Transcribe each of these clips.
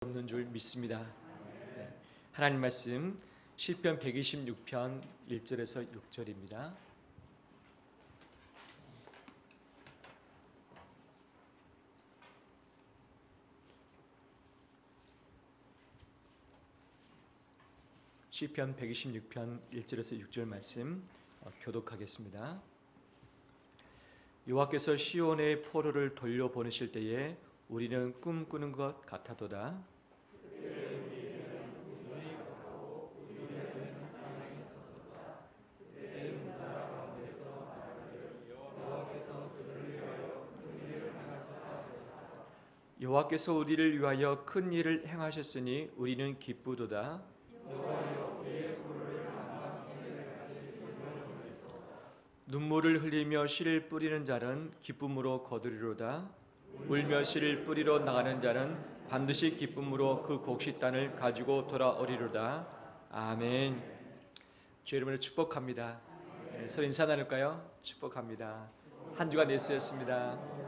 없는 줄 믿습니다. 네. 하나님 말씀 시편 126편 1절에서 6절입니다. 시편 126편 1절에서 6절 말씀 교독하겠습니다. 여호와께서 시온의 포로를 돌려보내실 때에 우리는 꿈꾸는 것 같아도다. 여호와께서 우리를 위하여 큰 일을 행하셨으니 우리는 기쁘도다. 눈물을 흘리며 씨를 뿌리는 자는 기쁨으로 거두리로다. 울며 씨를 뿌리러 나가는 자는 반드시 기쁨으로 그 곡식단을 가지고 돌아오리로다. 아멘. 주 여러분을 축복합니다. 네, 서로 인사 나눌까요? 축복합니다. 한 주간 예수였습니다.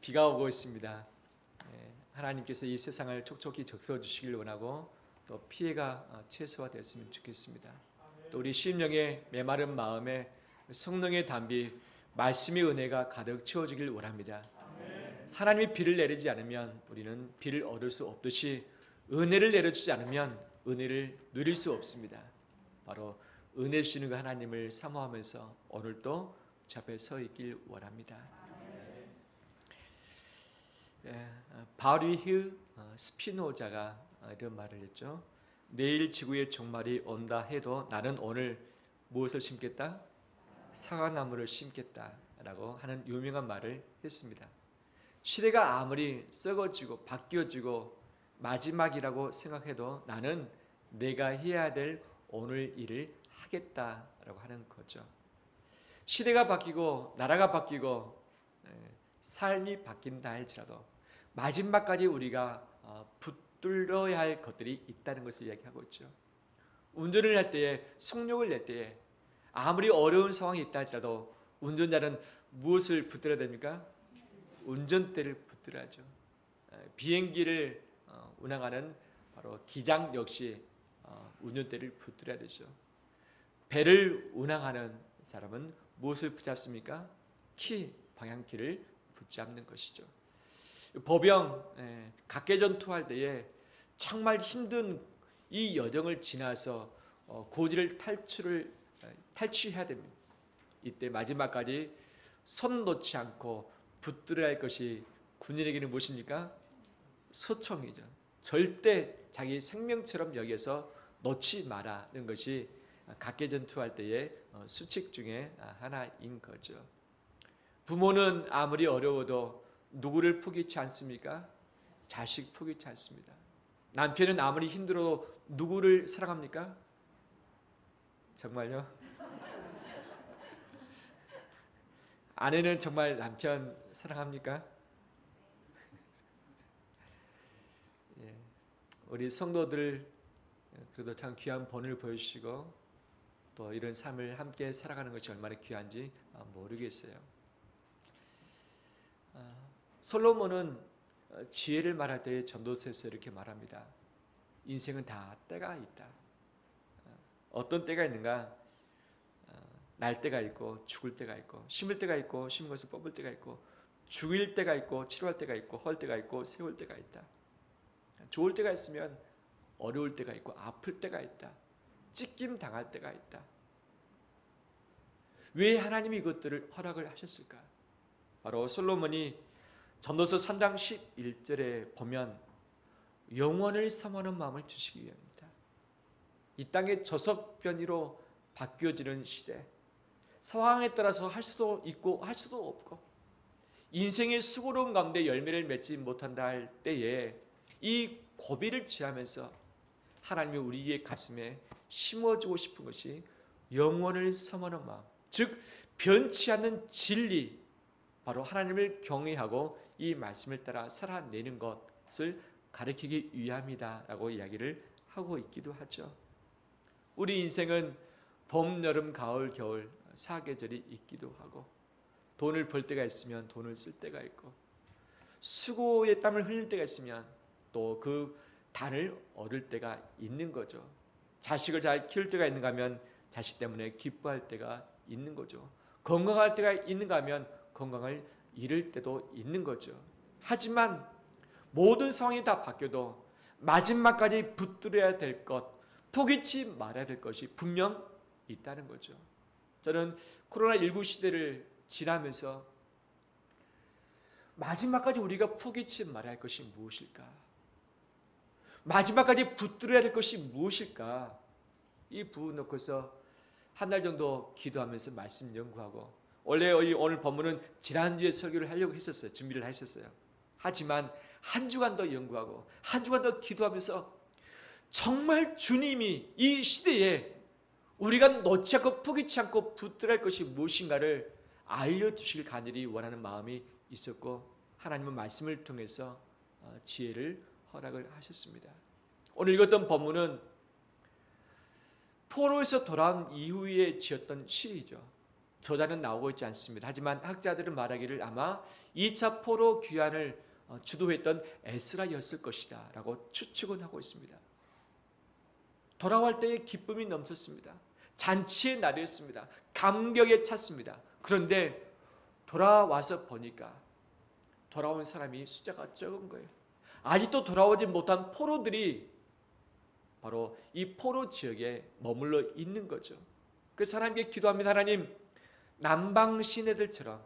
비가 오고 있습니다. 하나님께서 이 세상을 촉촉히 적셔 주시길 원하고 또 피해가 최소화되었으면 좋겠습니다. 또 우리 심령의 메마른 마음에 성령의 담비, 말씀의 은혜가 가득 채워지길 원합니다. 하나님이 비를 내리지 않으면 우리는 비를 얻을 수 없듯이 은혜를 내려주지 않으면 은혜를 누릴 수 없습니다. 바로 은혜 주시는 그 하나님을 사모하면서 오늘도 주 앞에 서 있길 원합니다. 바리흐 스피노자가 이런 말을 했죠. 내일 지구의 종말이 온다 해도 나는 오늘 무엇을 심겠다? 사과나무를 심겠다라고 하는 유명한 말을 했습니다. 시대가 아무리 썩어지고 바뀌어지고 마지막이라고 생각해도 나는 내가 해야 될 오늘 일을 하겠다라고 하는 거죠. 시대가 바뀌고 나라가 바뀌고 삶이 바뀐다 할지라도 마지막까지 우리가 붙들어야 할 것들이 있다는 것을 이야기하고 있죠. 운전을 할 때에, 속력을 낼 때에 아무리 어려운 상황이 있다 할지라도 운전자는 무엇을 붙들어야 됩니까? 운전대를 붙들어야죠. 비행기를 운항하는 바로 기장 역시 운전대를 붙들어야 되죠. 배를 운항하는 사람은 무엇을 붙잡습니까? 방향키를 붙잡는 것이죠. 보병 각개전투할 때에 정말 힘든 이 여정을 지나서 고지를 탈취해야 됩니다. 이때 마지막까지 손 놓지 않고 붙들어야 할 것이 군인에게는 무엇입니까? 소총이죠. 절대 자기 생명처럼 여기서 놓지 말라는 것이 각개전투할 때의 수칙 중에 하나인 거죠. 부모는 아무리 어려워도 누구를 포기치 않습니까? 자식 포기치 않습니다. 남편은 아무리 힘들어도 누구를 사랑합니까? 정말요? 아내는 정말 남편 사랑합니까? 우리 성도들 그래도 참 귀한 본을 보여주시고 또 이런 삶을 함께 살아가는 것이 얼마나 귀한지 모르겠어요. 솔로몬은 지혜를 말할 때 전도서에서 이렇게 말합니다. 인생은 다 때가 있다. 어떤 때가 있는가? 날 때가 있고 죽을 때가 있고 심을 때가 있고 심은 것을 뽑을 때가 있고 죽일 때가 있고 치료할 때가 있고 헐 때가 있고 세울 때가 있다. 좋을 때가 있으면 어려울 때가 있고 아플 때가 있다. 찢김 당할 때가 있다. 왜 하나님이 이것들을 허락을 하셨을까? 바로 솔로몬이 전도서 3장 11절에 보면 영원을 사모하는 마음을 주시기 위함입니다. 이 땅의 저석변이로 바뀌어지는 시대, 상황에 따라서 할 수도 있고 할 수도 없고 인생의 수고로운 가운데 열매를 맺지 못한다 할 때에 이 고비를 지하면서 하나님이 우리의 가슴에 심어주고 싶은 것이 영원을 사모하는 마음, 즉 변치 않는 진리, 바로 하나님을 경외하고 이 말씀을 따라 살아내는 것을 가르치기 위함이다라고 이야기를 하고 있기도 하죠. 우리 인생은 봄, 여름, 가을, 겨울 4계절이 있기도 하고 돈을 벌 때가 있으면 돈을 쓸 때가 있고, 수고의 땀을 흘릴 때가 있으면 또 그 단을 얻을 때가 있는 거죠. 자식을 잘 키울 때가 있는가 하면 자식 때문에 기뻐할 때가 있는 거죠. 건강할 때가 있는가 하면 건강을 잃을 때도 있는 거죠. 하지만 모든 상황이 다 바뀌어도 마지막까지 붙들어야 될 것, 포기치 말아야 될 것이 분명 있다는 거죠. 저는 코로나19 시대를 지나면서 마지막까지 우리가 포기치 말아야 할 것이 무엇일까? 마지막까지 붙들어야 될 것이 무엇일까? 이 부분 놓고서 한 달 정도 기도하면서 말씀 연구하고, 원래 오늘 본문은 지난주에 설교를 하려고 했었어요. 준비를 했었어요. 하지만 한 주간 더 연구하고 한 주간 더 기도하면서 정말 주님이 이 시대에 우리가 놓지 않고 포기치 않고 붙들어야 할 것이 무엇인가를 알려주실 간절히 원하는 마음이 있었고, 하나님은 말씀을 통해서 지혜를 허락을 하셨습니다. 오늘 읽었던 본문은 포로에서 돌아온 이후에 지었던 시이죠. 저자는 나오고 있지 않습니다. 하지만 학자들은 말하기를 아마 2차 포로 귀환을 주도했던 에스라였을 것이다 라고 추측은 하고 있습니다. 돌아올 때의 기쁨이 넘쳤습니다. 잔치의 날이었습니다. 감격에 찼습니다. 그런데 돌아와서 보니까 돌아온 사람이 숫자가 적은 거예요. 아직도 돌아오지 못한 포로들이 바로 이 포로 지역에 머물러 있는 거죠. 그래서 하나님께 기도합니다. 하나님, 남방 시내들처럼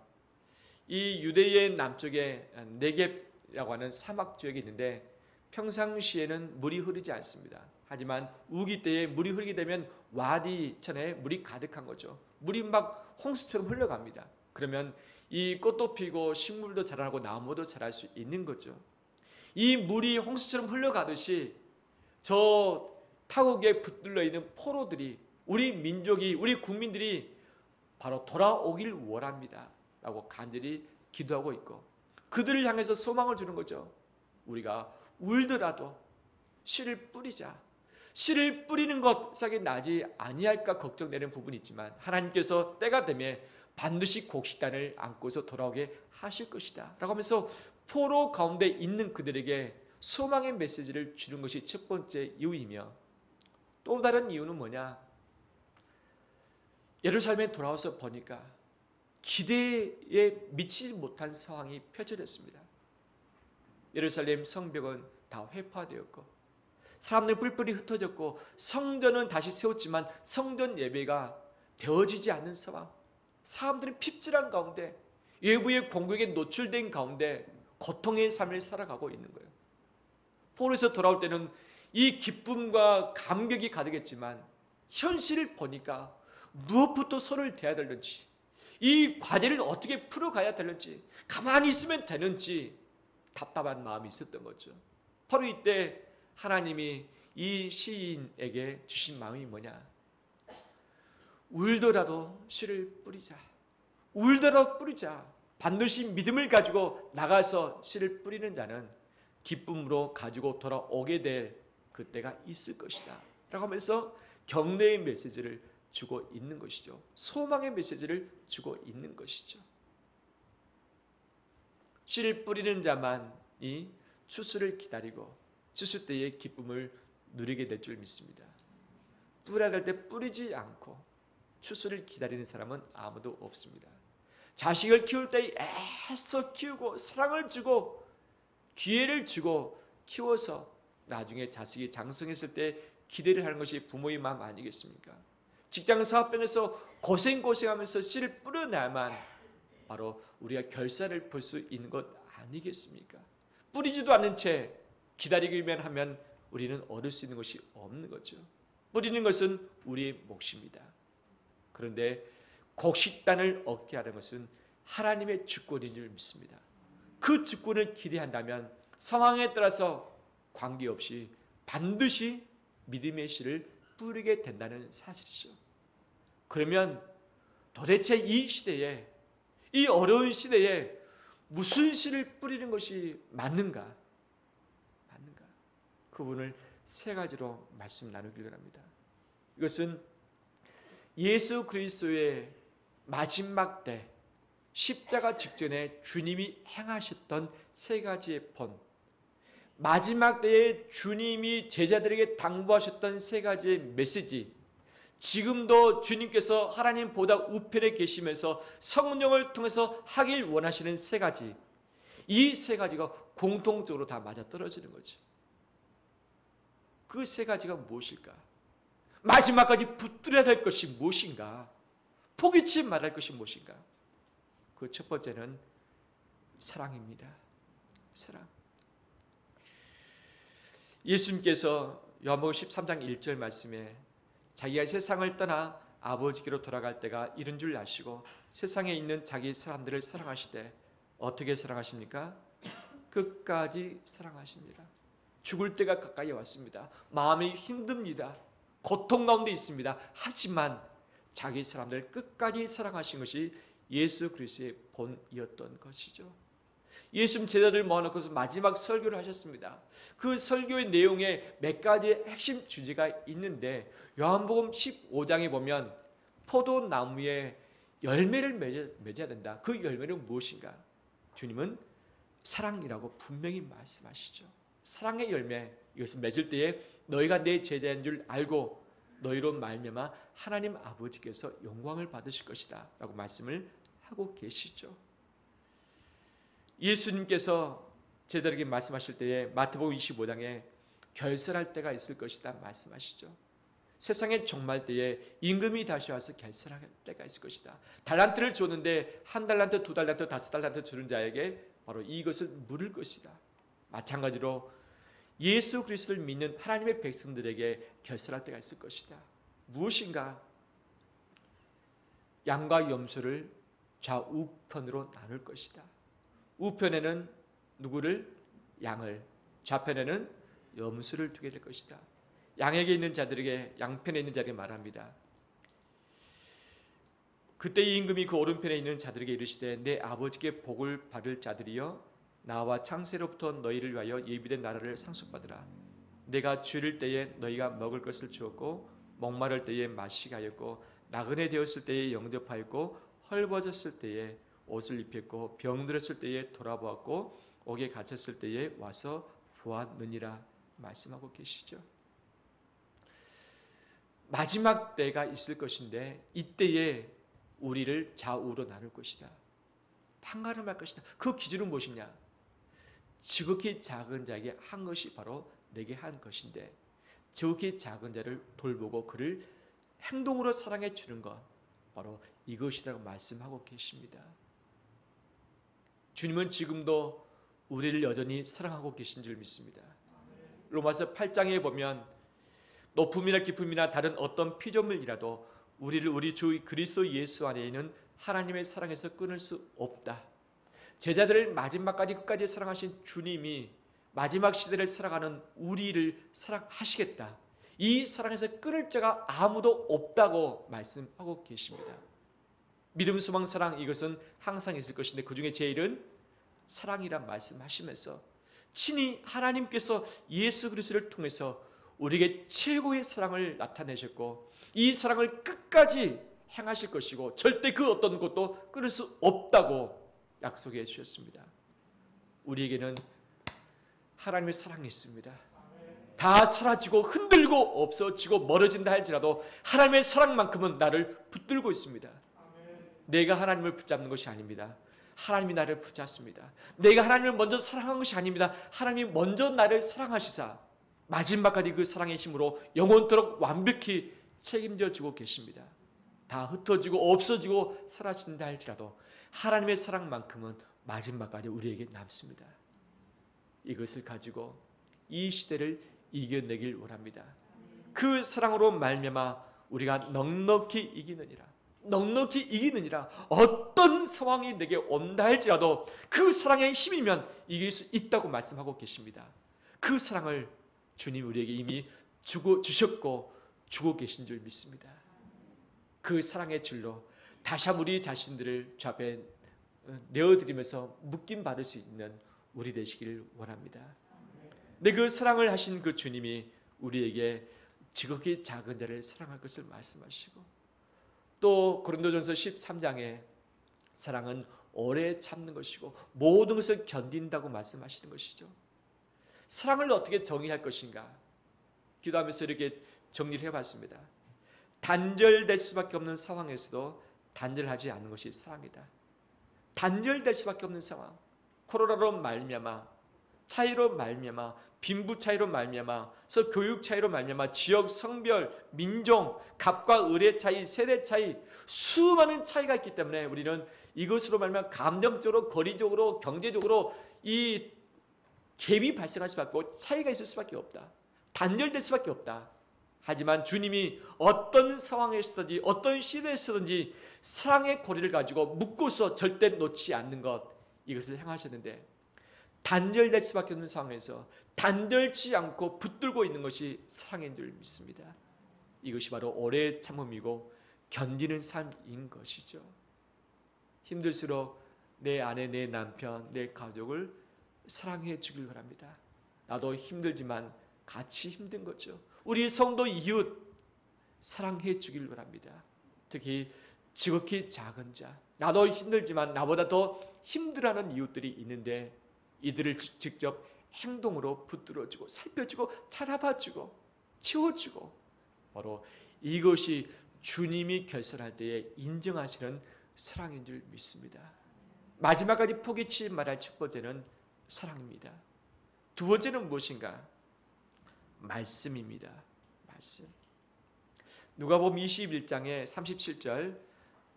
이 유대의 남쪽에 네겝이라고 하는 사막 지역이 있는데 평상시에는 물이 흐르지 않습니다. 하지만 우기 때에 물이 흐르게 되면 와디천에 물이 가득한 거죠. 물이 막 홍수처럼 흘러갑니다. 그러면 이 꽃도 피고 식물도 자라고 나무도 자랄 수 있는 거죠. 이 물이 홍수처럼 흘러가듯이 저 타국에 붙들려 있는 포로들이, 우리 민족이, 우리 국민들이 바로 돌아오길 원합니다 라고 간절히 기도하고 있고, 그들을 향해서 소망을 주는 거죠. 우리가 울더라도 씨를 뿌리자. 씨를 뿌리는 것 싹이 나지 아니할까 걱정되는 부분이 있지만 하나님께서 때가 되면 반드시 곡식단을 안고서 돌아오게 하실 것이다 라고 하면서 포로 가운데 있는 그들에게 소망의 메시지를 주는 것이 첫 번째 이유이며, 또 다른 이유는 뭐냐? 예루살렘에 돌아와서 보니까 기대에 미치지 못한 상황이 펼쳐졌습니다. 예루살렘 성벽은 다 회파되었고 사람들이 뿔뿔이 흩어졌고 성전은 다시 세웠지만 성전 예배가 되어지지 않는 상황, 사람들은 핍절한 가운데 외부의 공격에 노출된 가운데 고통의 삶을 살아가고 있는 거예요. 포로에서 돌아올 때는 이 기쁨과 감격이 가득했지만 현실을 보니까 무엇부터 손을 대야 되는지, 이 과제를 어떻게 풀어가야 되는지, 가만히 있으면 되는지 답답한 마음이 있었던 거죠. 바로 이때 하나님이 이 시인에게 주신 마음이 뭐냐? 울더라도 씨를 뿌리자. 울더라도 뿌리자. 반드시 믿음을 가지고 나가서 씨를 뿌리는 자는 기쁨으로 가지고 돌아오게 될 그때가 있을 것이다 라고 하면서 격려의 메시지를 주고 있는 것이죠. 소망의 메시지를 주고 있는 것이죠. 씨를 뿌리는 자만이 추수를 기다리고 추수 때의 기쁨을 누리게 될 줄 믿습니다. 뿌려야 될 때 뿌리지 않고 추수를 기다리는 사람은 아무도 없습니다. 자식을 키울 때 애써 키우고 사랑을 주고 기회를 주고 키워서 나중에 자식이 장성했을 때 기대를 하는 것이 부모의 마음 아니겠습니까? 직장 사업병에서 고생하면서 씨를 뿌려놔야만 바로 우리가 결실을 볼 수 있는 것 아니겠습니까? 뿌리지도 않는 채 기다리기만 하면 우리는 얻을 수 있는 것이 없는 거죠. 뿌리는 것은 우리의 몫입니다. 그런데 곡식단을 얻게 하는 것은 하나님의 주권인 줄 믿습니다. 그 주권을 기대한다면 상황에 따라서 관계없이 반드시 믿음의 씨를 뿌리게 된다는 사실이죠. 그러면 도대체 이 시대에, 이 어려운 시대에 무슨 씨를 뿌리는 것이 맞는가? 그 부분을 세 가지로 말씀 나누기를 합니다. 이것은 예수 그리스도의 마지막 때 십자가 직전에 주님이 행하셨던 세 가지의 본, 마지막 때에 주님이 제자들에게 당부하셨던 세 가지의 메시지, 지금도 주님께서 하나님보다 우편에 계시면서 성령을 통해서 하길 원하시는 세 가지, 이 세 가지가 공통적으로 다 맞아떨어지는 거죠. 그 세 가지가 무엇일까? 마지막까지 붙들어야 될 것이 무엇인가? 포기치 말할 것이 무엇인가? 그 첫 번째는 사랑입니다. 사랑. 예수님께서 요한복음 13장 1절 말씀에 자기가 세상을 떠나 아버지께로 돌아갈 때가 이른 줄 아시고 세상에 있는 자기 사람들을 사랑하시되 어떻게 사랑하십니까? 끝까지 사랑하십니다. 죽을 때가 가까이 왔습니다. 마음이 힘듭니다. 고통 가운데 있습니다. 하지만 자기 사람들을 끝까지 사랑하신 것이 예수 그리스도의 본이었던 것이죠. 예수님 제자들 모아놓고서 마지막 설교를 하셨습니다. 그 설교의 내용에 몇 가지의 핵심 주제가 있는데 요한복음 15장에 보면 포도나무에 열매를 맺어야 된다. 그 열매는 무엇인가? 주님은 사랑이라고 분명히 말씀하시죠. 사랑의 열매, 이것을 맺을 때에 너희가 내 제자인 줄 알고 너희로 말미암아 하나님 아버지께서 영광을 받으실 것이다 라고 말씀을 하고 계시죠. 예수님께서 제자들에게 말씀하실 때에 마태복음 25장에 결설할 때가 있을 것이다 말씀하시죠. 세상에 종말 때에 임금이 다시 와서 결설할 때가 있을 것이다. 달란트를 줬는데 한 달란트, 두 달란트, 다섯 달란트 주는 자에게 바로 이것을 물을 것이다. 마찬가지로 예수 그리스도를 믿는 하나님의 백성들에게 결설할 때가 있을 것이다. 무엇인가? 양과 염소를 좌우편으로 나눌 것이다. 우편에는 누구를? 양을, 좌편에는 염소를 두게 될 것이다. 양에게 있는 자들에게, 양편에 있는 자들에게 말합니다. 그때 이 임금이 그 오른편에 있는 자들에게 이르시되 내 아버지께 복을 받을 자들이여 나와 창세로부터 너희를 위하여 예비된 나라를 상속받으라. 내가 줄일 때에 너희가 먹을 것을 주었고 목마를 때에 마시게 하였고 나그네 되었을 때에 영접하였고 헐벗었을 때에 옷을 입혔고 병들었을 때에 돌아보았고 옥에 갇혔을 때에 와서 보았느니라 말씀하고 계시죠. 마지막 때가 있을 것인데 이때에 우리를 좌우로 나눌 것이다. 판가름할 것이다. 그 기준은 무엇이냐? 지극히 작은 자에게 한 것이 바로 내게 한 것인데 지극히 작은 자를 돌보고 그를 행동으로 사랑해 주는 것 바로 이것이라고 말씀하고 계십니다. 주님은 지금도 우리를 여전히 사랑하고 계신 줄 믿습니다. 로마서 8장에 보면 높음이나 깊음이나 다른 어떤 피조물이라도 우리를 우리 주 그리스도 예수 안에 있는 하나님의 사랑에서 끊을 수 없다. 제자들을 마지막까지 끝까지 사랑하신 주님이 마지막 시대를 살아가는 우리를 사랑하시겠다. 이 사랑에서 끊을 자가 아무도 없다고 말씀하고 계십니다. 믿음, 소망, 사랑 이것은 항상 있을 것인데 그 중에 제일은 사랑이란 말씀하시면서 친히 하나님께서 예수 그리스도를 통해서 우리에게 최고의 사랑을 나타내셨고 이 사랑을 끝까지 행하실 것이고 절대 그 어떤 것도 끊을 수 없다고 약속해 주셨습니다. 우리에게는 하나님의 사랑이 있습니다. 다 사라지고 흔들고 없어지고 멀어진다 할지라도 하나님의 사랑만큼은 나를 붙들고 있습니다. 내가 하나님을 붙잡는 것이 아닙니다. 하나님이 나를 붙잡습니다. 내가 하나님을 먼저 사랑한 것이 아닙니다. 하나님이 먼저 나를 사랑하시사 마지막까지 그 사랑의 힘으로 영원토록 완벽히 책임져 주고 계십니다. 다 흩어지고 없어지고 사라진다 할지라도 하나님의 사랑만큼은 마지막까지 우리에게 남습니다. 이것을 가지고 이 시대를 이겨내길 원합니다. 그 사랑으로 말미암아 우리가 넉넉히 이기느니라. 넉넉히 이기느니라. 어떤 상황이 내게 온다 할지라도 그 사랑의 힘이면 이길 수 있다고 말씀하고 계십니다. 그 사랑을 주님 우리에게 이미 주셨고 주고 계신 줄 믿습니다. 그 사랑의 줄로 다시 한번 우리 자신들을 주 앞에 내어드리면서 묶임 받을 수 있는 우리 되시기를 원합니다. 근데 그 사랑을 하신 그 주님이 우리에게 지극히 작은 자를 사랑할 것을 말씀하시고 또 고린도전서 13장에 사랑은 오래 참는 것이고 모든 것을 견딘다고 말씀하시는 것이죠. 사랑을 어떻게 정의할 것인가? 기도하면서 이렇게 정리를 해봤습니다. 단절될 수밖에 없는 상황에서도 단절하지 않는 것이 사랑이다. 단절될 수밖에 없는 상황, 코로나로 말미암아, 차이로 말미암아, 빈부 차이로 말미암아, 서로 교육 차이로 말미암아, 지역, 성별, 민족, 갑과 을의 차이, 세대 차이, 수많은 차이가 있기 때문에 우리는 이것으로 말미암아 감정적으로, 거리적으로, 경제적으로 이 갭이 발생할 수밖에 없고 차이가 있을 수밖에 없다. 단절될 수밖에 없다. 하지만 주님이 어떤 상황에서든지 어떤 시대에서든지 사랑의 고리를 가지고 묶고서 절대 놓지 않는 것, 이것을 행하셨는데, 단절될 수밖에 없는 상황에서 단절치 않고 붙들고 있는 것이 사랑인 줄 믿습니다. 이것이 바로 오래 참음이고 견디는 삶인 것이죠. 힘들수록 내 아내, 내 남편, 내 가족을 사랑해 주길 바랍니다. 나도 힘들지만 같이 힘든 거죠. 우리 성도 이웃 사랑해 주길 바랍니다. 특히 지극히 작은 자, 나도 힘들지만 나보다 더 힘들어하는 이웃들이 있는데 이들을 직접 행동으로 붙들어주고 살펴주고 찾아봐주고 치워주고, 바로 이것이 주님이 결선할 때에 인정하시는 사랑인 줄 믿습니다. 마지막까지 포기치 말할 첫 번째는 사랑입니다. 두 번째는 무엇인가? 말씀입니다. 말씀. 누가복음 21장의 37절,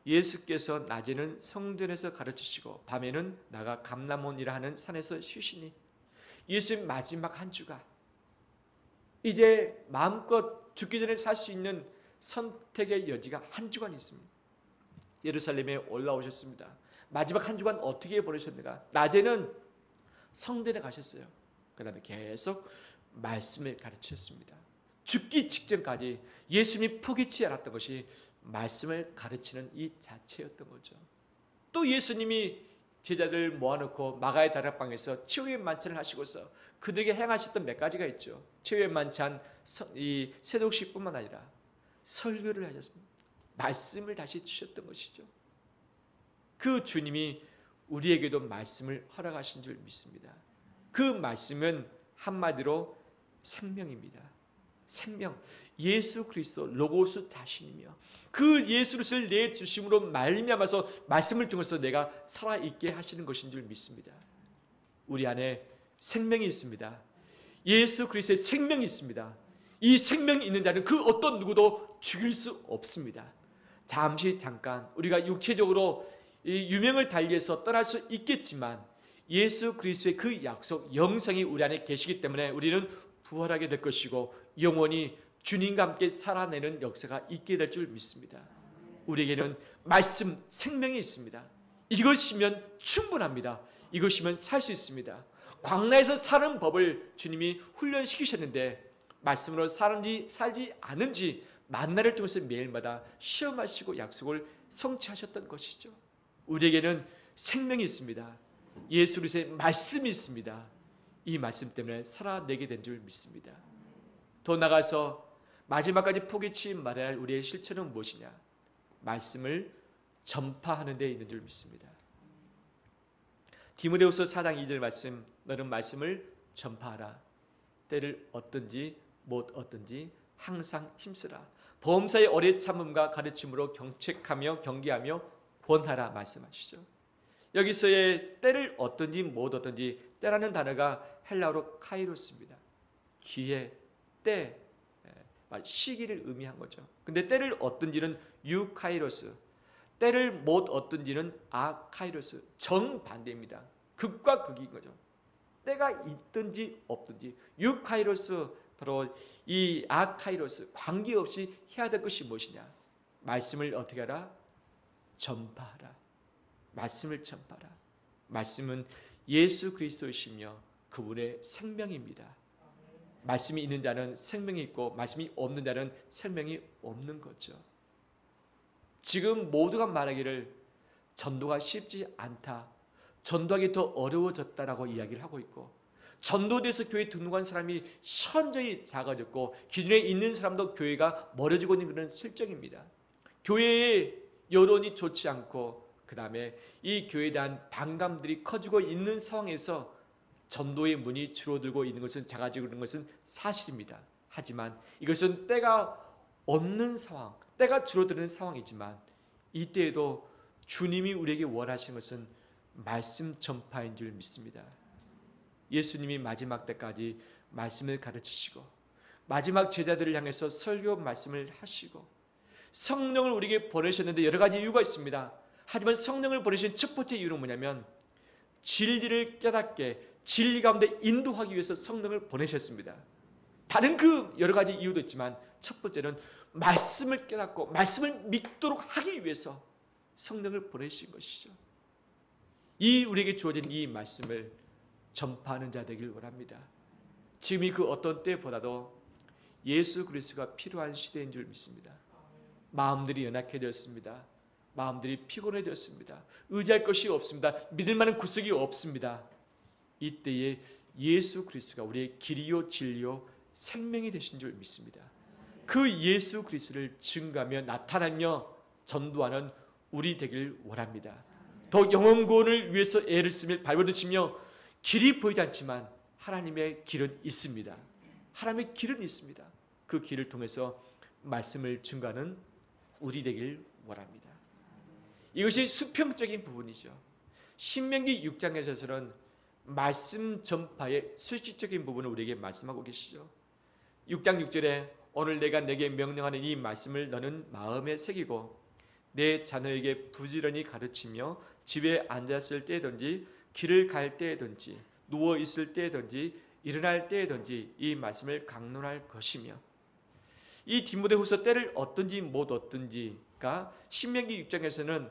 예수께서 낮에는 성전에서 가르치시고 밤에는 나가 감람원이라 하는 산에서 쉬시니, 예수의 마지막 한 주가 이제 마음껏 죽기 전에 살 수 있는 선택의 여지가 한 주간 있습니다. 예루살렘에 올라오셨습니다. 마지막 한 주간 어떻게 보내셨는가? 낮에는 성전에 가셨어요. 그 다음에 계속 말씀을 가르치셨습니다. 죽기 직전까지 예수님이 포기치 않았던 것이 말씀을 가르치는 이 자체였던 거죠. 또 예수님이 제자들 모아놓고 마가의 다락방에서 치유의 만찬을 하시고서 그들에게 행하셨던 몇 가지가 있죠. 치유의 만찬, 이 세독식뿐만 아니라 설교를 하셨습니다. 말씀을 다시 주셨던 것이죠. 그 주님이 우리에게도 말씀을 허락하신 줄 믿습니다. 그 말씀은 한마디로 생명입니다. 생명, 예수 그리스도 로고스 자신이며 그 예수 그리스도를 내주심으로 말미암아서 말씀을 통해서 내가 살아있게 하시는 것인 줄 믿습니다. 우리 안에 생명이 있습니다. 예수 그리스도의 생명이 있습니다. 이 생명이 있는 자는 그 어떤 누구도 죽일 수 없습니다. 잠깐 우리가 육체적으로 이 유명을 달리해서 떠날 수 있겠지만 예수 그리스도의 그 약속, 영생이 우리 안에 계시기 때문에 우리는 부활하게 될 것이고 영원히 주님과 함께 살아내는 역사가 있게 될 줄 믿습니다. 우리에게는 말씀, 생명이 있습니다. 이것이면 충분합니다. 이것이면 살 수 있습니다. 광야에서 사는 법을 주님이 훈련시키셨는데 말씀으로 사는지 살지 않은지 만나를 통해서 매일마다 시험하시고 약속을 성취하셨던 것이죠. 우리에게는 생명이 있습니다. 예수 그리스도의 말씀이 있습니다. 이 말씀 때문에 살아내게 된 줄 믿습니다. 더 나아가서 마지막까지 포기치 말아야 할 우리의 실천은 무엇이냐? 말씀을 전파하는 데 있는 줄 믿습니다. 디모데후서 4장 2절 말씀, 너는 말씀을 전파하라. 때를 얻든지 못 얻든지 항상 힘쓰라. 범사의 오래 참음과 가르침으로 경책하며 경계하며 권하라 말씀하시죠. 여기서의 때를 얻든지 못 얻든지, 때라는 단어가 헬라어로 카이로스입니다. 기회, 때, 시기를 의미한 거죠. 근데 때를 얻든지는 유카이로스, 때를 못 얻든지는 아카이로스, 정반대입니다. 극과 극인 거죠. 때가 있든지 없든지, 유카이로스, 바로 이 아카이로스, 관계없이 해야 될 것이 무엇이냐? 말씀을 어떻게 하라? 전파하라. 말씀을 전파하라. 말씀은 예수 그리스도이시며 그분의 생명입니다. 말씀이 있는 자는 생명이 있고 말씀이 없는 자는 생명이 없는 거죠. 지금 모두가 말하기를 전도가 쉽지 않다, 전도하기 더 어려워졌다라고 이야기를 하고 있고, 전도돼서 교회 등록한 사람이 현저히 작아졌고 기존에 있는 사람도 교회가 멀어지고 있는 그런 실정입니다. 교회의 여론이 좋지 않고 그 그 다음에 이 교회에 대한 반감들이 커지고 있는 상황에서 전도의 문이 줄어들고 있는 것은 작아지고 있는 것은 사실입니다. 하지만 이것은 때가 없는 상황, 때가 줄어드는 상황이지만 이때에도 주님이 우리에게 원하시는 것은 말씀 전파인 줄 믿습니다. 예수님이 마지막 때까지 말씀을 가르치시고 마지막 제자들을 향해서 설교 말씀을 하시고 성령을 우리에게 보내셨는데 여러 가지 이유가 있습니다. 하지만 성령을 보내신 첫 번째 이유는 뭐냐면 진리를 깨닫게 진리 가운데 인도하기 위해서 성령을 보내셨습니다. 다른 그 여러 가지 이유도 있지만 첫 번째는 말씀을 깨닫고 말씀을 믿도록 하기 위해서 성령을 보내신 것이죠. 이 우리에게 주어진 이 말씀을 전파하는 자 되길 원합니다. 지금이 그 어떤 때보다도 예수 그리스도가 필요한 시대인 줄 믿습니다. 마음들이 연약해졌습니다. 마음들이 피곤해졌습니다. 의지할 것이 없습니다. 믿을 만한 구석이 없습니다. 이때에 예수 그리스도가 우리의 길이요 진리요 생명이 되신 줄 믿습니다. 그 예수 그리스도를 증거하며 나타나며 전도하는 우리 되길 원합니다. 더 영혼 구원을 위해서 애를 쓰며 발버둥치며 길이 보이지 않지만 하나님의 길은 있습니다. 하나님의 길은 있습니다. 그 길을 통해서 말씀을 증거하는 우리 되길 원합니다. 이것이 수평적인 부분이죠. 신명기 6장에서는 말씀 전파의 수식적인 부분을 우리에게 말씀하고 계시죠. 6장 6절에 오늘 내가 내게 명령하는 이 말씀을 너는 마음에 새기고 내 자녀에게 부지런히 가르치며 집에 앉았을 때든지 길을 갈 때든지 누워 있을 때든지 일어날 때든지 이 말씀을 강론할 것이며 이 디모데후서 때를 얻든지 못 얻든지가 신명기 6장에서는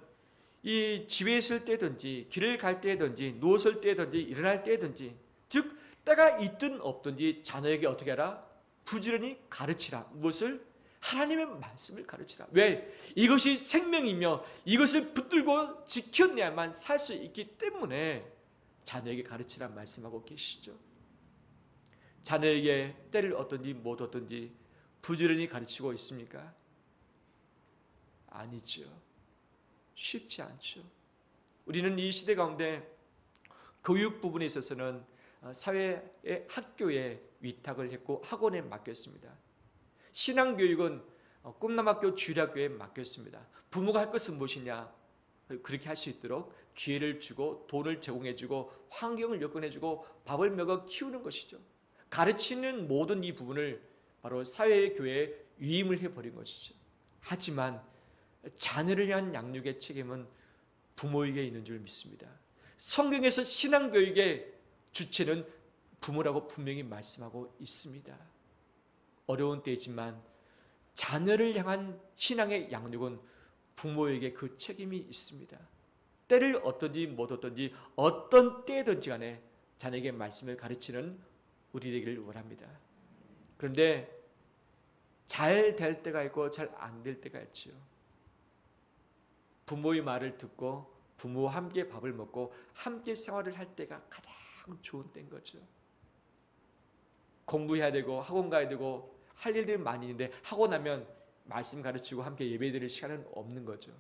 이 집에 있을 때든지 길을 갈 때든지 누웠을 때든지 일어날 때든지 즉 때가 있든 없든지 자녀에게 어떻게 하라? 부지런히 가르치라. 무엇을? 하나님의 말씀을 가르치라. 왜? 이것이 생명이며 이것을 붙들고 지켜내야만 살 수 있기 때문에 자녀에게 가르치라 말씀하고 계시죠. 자녀에게 때를 얻든지 못 얻든지 부지런히 가르치고 있습니까? 아니죠. 쉽지 않죠. 우리는 이 시대 가운데 교육 부분에 있어서는 사회의 학교에 위탁을 했고 학원에 맡겼습니다. 신앙교육은 꿈남학교 주일학교에 맡겼습니다. 부모가 할 것은 무엇이냐? 그렇게 할 수 있도록 기회를 주고 돈을 제공해주고 환경을 여건해주고 밥을 먹여 키우는 것이죠. 가르치는 모든 이 부분을 바로 사회의 교회에 위임을 해버린 것이죠. 하지만 자녀를 위한 양육의 책임은 부모에게 있는 줄 믿습니다. 성경에서 신앙교육의 주체는 부모라고 분명히 말씀하고 있습니다. 어려운 때이지만 자녀를 향한 신앙의 양육은 부모에게 그 책임이 있습니다. 때를 얻든지 못 얻든지 어떤 때든지 간에 자녀에게 말씀을 가르치는 우리 되기를 원합니다. 그런데 잘 될 때가 있고 잘 안 될 때가 있죠. 부모의 말을 듣고 부모와 함께 밥을 먹고 함께 생활을 할 때가 가장 좋은 때인 거죠. 공부해야 되고 학원 가야 되고 할 일들이 많이 있는데 하고 나면 말씀 가르치고 함께 예배드릴 시간은 없는 거죠.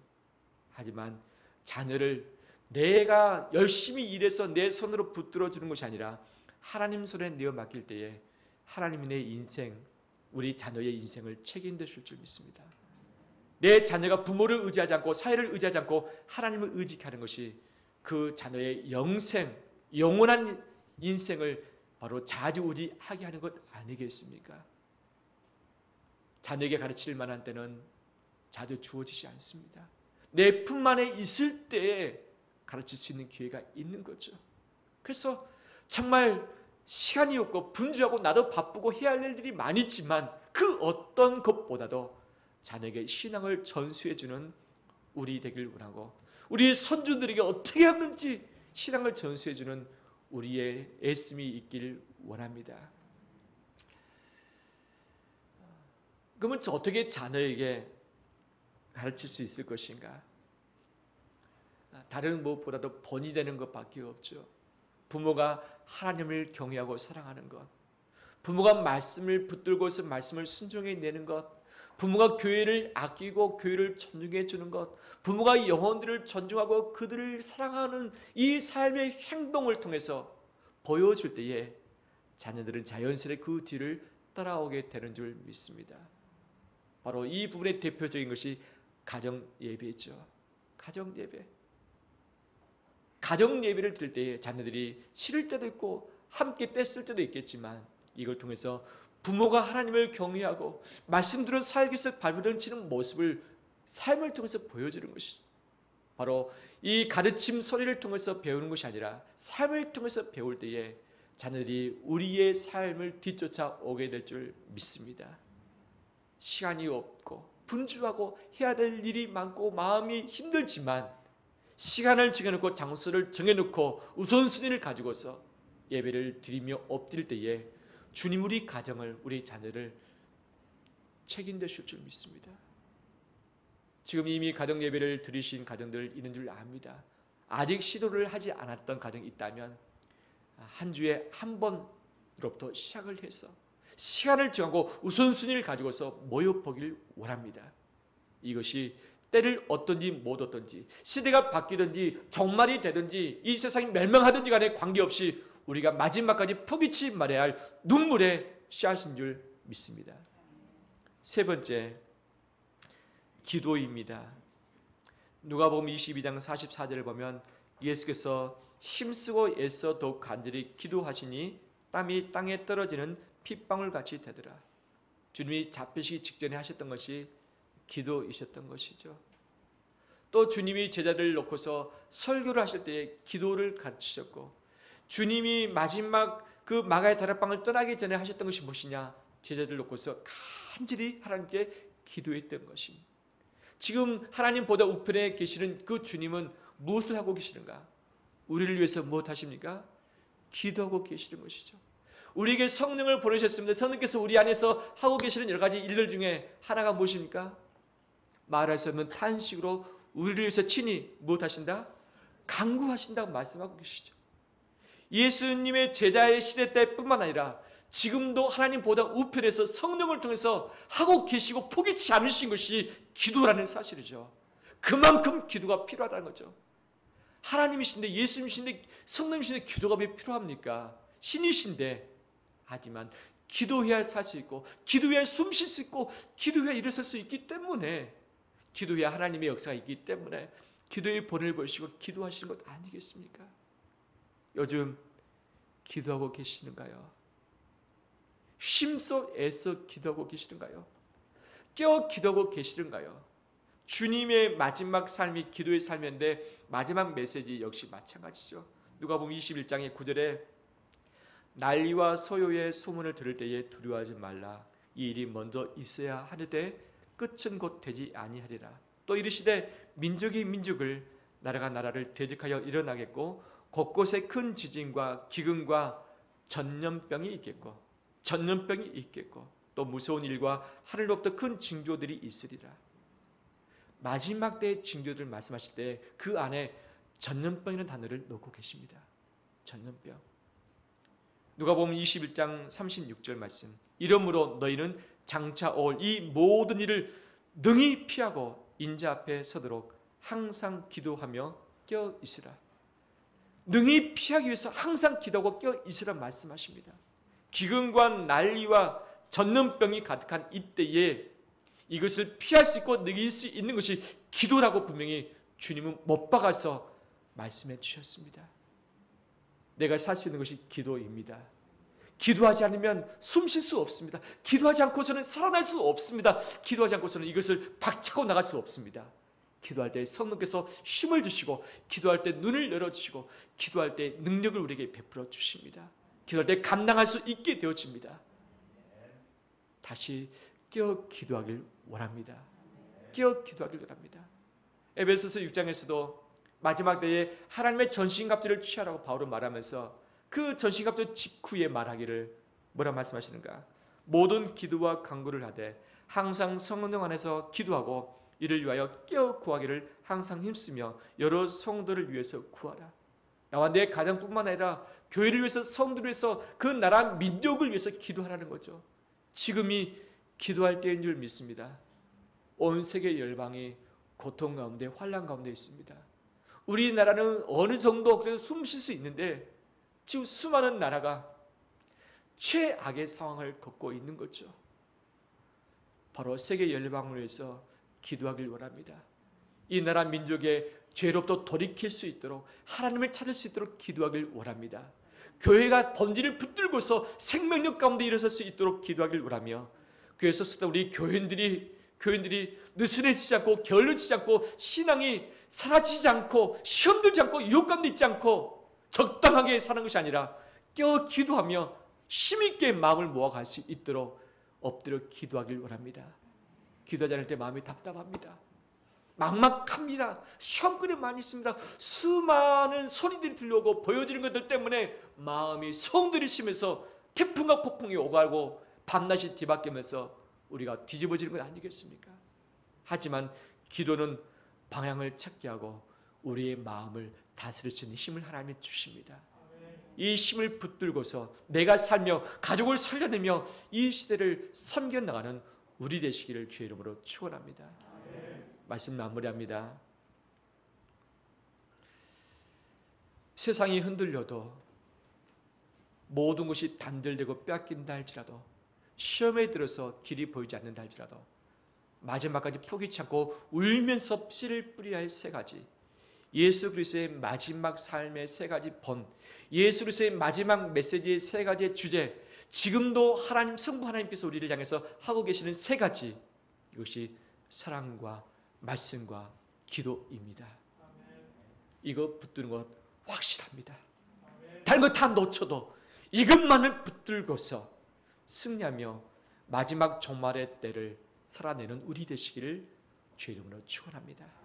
하지만 자녀를 내가 열심히 일해서 내 손으로 붙들어 주는 것이 아니라 하나님 손에 내어 맡길 때에 하나님이 내 인생, 우리 자녀의 인생을 책임지실 줄 믿습니다. 내 자녀가 부모를 의지하지 않고 사회를 의지하지 않고 하나님을 의지하는 것이 그 자녀의 영생, 영원한 인생을 바로 좌지우지하게 하는 것 아니겠습니까? 자녀에게 가르칠 만한 때는 자주 주어지지 않습니다. 내 품 안에 있을 때에 가르칠 수 있는 기회가 있는 거죠. 그래서 정말 시간이 없고 분주하고 나도 바쁘고 해야 할 일들이 많이 있지만 그 어떤 것보다도 자녀에게 신앙을 전수해주는 우리 되길 원하고 우리 손주들에게 어떻게 하는지 신앙을 전수해주는 우리의 애씀이 있길 원합니다. 그러면 어떻게 자녀에게 가르칠 수 있을 것인가? 다른 무엇보다도 본이 되는 것밖에 없죠. 부모가 하나님을 경외하고 사랑하는 것, 부모가 말씀을 붙들고서 말씀을 순종해 내는 것, 부모가 교회를 아끼고 교회를 존중해 주는 것, 부모가 영혼들을 존중하고 그들을 사랑하는 이 삶의 행동을 통해서 보여줄 때에 자녀들은 자연스레 그 뒤를 따라오게 되는 줄 믿습니다. 바로 이 부분의 대표적인 것이 가정 예배죠. 가정 예배. 가정 예배를 드릴 때에 자녀들이 싫을 때도 있고 함께 뗐을 때도 있겠지만 이걸 통해서 부모가 하나님을 경외하고 말씀대로 살기 위해서 발버둥치는 모습을 삶을 통해서 보여주는 것이죠. 바로 이 가르침 소리를 통해서 배우는 것이 아니라 삶을 통해서 배울 때에 자녀들이 우리의 삶을 뒤쫓아 오게 될 줄 믿습니다. 시간이 없고 분주하고 해야 될 일이 많고 마음이 힘들지만 시간을 정해놓고 장소를 정해놓고 우선순위를 가지고서 예배를 드리며 엎드릴 때에 주님 우리 가정을, 우리 자녀를 책임지실 줄 믿습니다. 지금 이미 가정 예배를 드리신 가정들 있는 줄 압니다. 아직 시도를 하지 않았던 가정이 있다면 한 주에 한 번으로부터 시작을 해서 시간을 정하고 우선순위를 가지고서 모여보길 원합니다. 이것이 때를 얻든지 못 얻든지 시대가 바뀌든지 종말이 되든지 이 세상이 멸망하든지 간에 관계없이 우리가 마지막까지 포기치 말아야 할 눈물의 씨앗인 줄 믿습니다. 세 번째, 기도입니다. 누가복음 22장 44절을 보면 예수께서 힘쓰고 애써 더욱 간절히 기도하시니 땀이 땅에 떨어지는 핏방울같이 되더라. 주님이 잡히시기 직전에 하셨던 것이 기도이셨던 것이죠. 또 주님이 제자들을 놓고서 설교를 하실 때에 기도를 가르치셨고, 주님이 마지막 그 마가의 다락방을 떠나기 전에 하셨던 것이 무엇이냐? 제자들을 놓고서 간절히 하나님께 기도했던 것입니다. 지금 하나님보다 우편에 계시는 그 주님은 무엇을 하고 계시는가? 우리를 위해서 무엇 하십니까? 기도하고 계시는 것이죠. 우리에게 성령을 보내셨습니다. 성령께서 우리 안에서 하고 계시는 여러 가지 일들 중에 하나가 무엇입니까? 말할 수 없는 탄식으로 우리를 위해서 친히 무엇 하신다? 간구하신다고 말씀하고 계시죠. 예수님의 제자의 시대 때뿐만 아니라 지금도 하나님보다 우편에서 성령을 통해서 하고 계시고 포기치 않으신 것이 기도라는 사실이죠. 그만큼 기도가 필요하다는 거죠. 하나님이신데, 예수님이신데, 성령이신데 기도가 왜 필요합니까? 신이신데. 하지만 기도해야 살 수 있고, 기도해야 숨 쉴 수 있고, 기도해야 일어설 수 있기 때문에, 기도해야 하나님의 역사가 있기 때문에 기도의 본을 보시고 기도하시는 것 아니겠습니까? 요즘 기도하고 계시는가요? 힘써 애써 기도하고 계시는가요? 깨어 기도하고 계시는가요? 주님의 마지막 삶이 기도의 삶인데 마지막 메시지 역시 마찬가지죠. 누가복음 21장의 9절에 난리와 소요의 소문을 들을 때에 두려워하지 말라. 이 일이 먼저 있어야 하는데 끝은 곧 되지 아니하리라. 또 이르시되 민족이 민족을, 나라가 나라를 대적하여 일어나겠고 곳곳에 큰 지진과 기근과 전염병이 있겠고 또 무서운 일과 하늘로부터 큰 징조들이 있으리라. 마지막 때의 징조들 말씀하실 때 그 안에 전염병이라는 단어를 넣고 계십니다. 전염병. 누가복음 21장 36절 말씀. 이러므로 너희는 장차 올 이 모든 일을 능히 피하고 인자 앞에 서도록 항상 기도하며 껴 있으라. 능히 피하기 위해서 항상 기도하고 껴 있으라 말씀하십니다. 기근과 난리와 전염병이 가득한 이때에 이것을 피할 수 있고 이길 수 있는 것이 기도라고 분명히 주님은 못 박아서 말씀해 주셨습니다. 내가 살 수 있는 것이 기도입니다. 기도하지 않으면 숨 쉴 수 없습니다. 기도하지 않고서는 살아날 수 없습니다. 기도하지 않고서는 이것을 박차고 나갈 수 없습니다. 기도할 때 성령께서 힘을 주시고, 기도할 때 눈을 열어주시고, 기도할 때 능력을 우리에게 베풀어 주십니다. 기도할 때 감당할 수 있게 되어집니다. 다시 깨어 기도하길 원합니다. 깨어 기도하길 원합니다. 에베소서 6장에서도 마지막 때에 하나님의 전신갑주를 취하라고 바울은 말하면서 그 전신갑주 직후에 말하기를 뭐라 말씀하시는가? 모든 기도와 간구를 하되 항상 성령 안에서 기도하고 이를 위하여 깨어 구하기를 항상 힘쓰며 여러 성도를 위해서 구하라. 나와 내 가정뿐만 아니라 교회를 위해서, 성도를 위해서, 그 나라 민족을 위해서 기도하라는 거죠. 지금이 기도할 때인 줄 믿습니다. 온 세계 열방이 고통 가운데 환난 가운데 있습니다. 우리나라는 어느 정도 그래도 숨 쉴 수 있는데 지금 수많은 나라가 최악의 상황을 겪고 있는 거죠. 바로 세계 열방을 위해서 기도하길 원합니다. 이 나라 민족의 죄로부터 돌이킬 수 있도록 하나님을 찾을 수 있도록 기도하길 원합니다. 교회가 번지를 붙들고서 생명력 가운데 일어설 수 있도록 기도하길 원하며, 교회에서 쓰다 우리 교인들이 느슨해지지 않고 게을러지지 않고 신앙이 사라지지 않고 시험 들지 않고 유혹 가운데 있지 않고 적당하게 사는 것이 아니라 깨어 기도하며 힘있게 마음을 모아갈 수 있도록 엎드려 기도하길 원합니다. 기도하지 않을 때 마음이 답답합니다. 막막합니다. 시험거리 많이 있습니다. 수많은 소리들이 들려오고 보여지는 것들 때문에 마음이 성들이시면서 태풍과 폭풍이 오가고 밤낮이 뒤바뀌면서 우리가 뒤집어지는 건 아니겠습니까? 하지만 기도는 방향을 찾게 하고 우리의 마음을 다스릴 수 있는 힘을 하나님이 주십니다. 이 힘을 붙들고서 내가 살며 가족을 살려내며 이 시대를 섬겨나가는 우리 되시기를 주의 이름으로 축원합니다. 말씀 마무리합니다. 세상이 흔들려도 모든 것이 단절되고 뺏긴다 할지라도 시험에 들어서 길이 보이지 않는다 할지라도 마지막까지 포기치 않고 울면서 씨를 뿌리라 할 세 가지, 예수 그리스도의 마지막 삶의 세 가지 본, 예수 그리스도의 마지막 메시지의 세 가지의 주제, 지금도 하나님 성부 하나님께서 우리를 향해서 하고 계시는 세 가지, 이것이 사랑과 말씀과 기도입니다. 이거 붙드는 것 확실합니다. 다른 거 다 놓쳐도 이것만을 붙들고서 승리하며 마지막 종말의 때를 살아내는 우리 되시기를 주의 이름으로 축원합니다.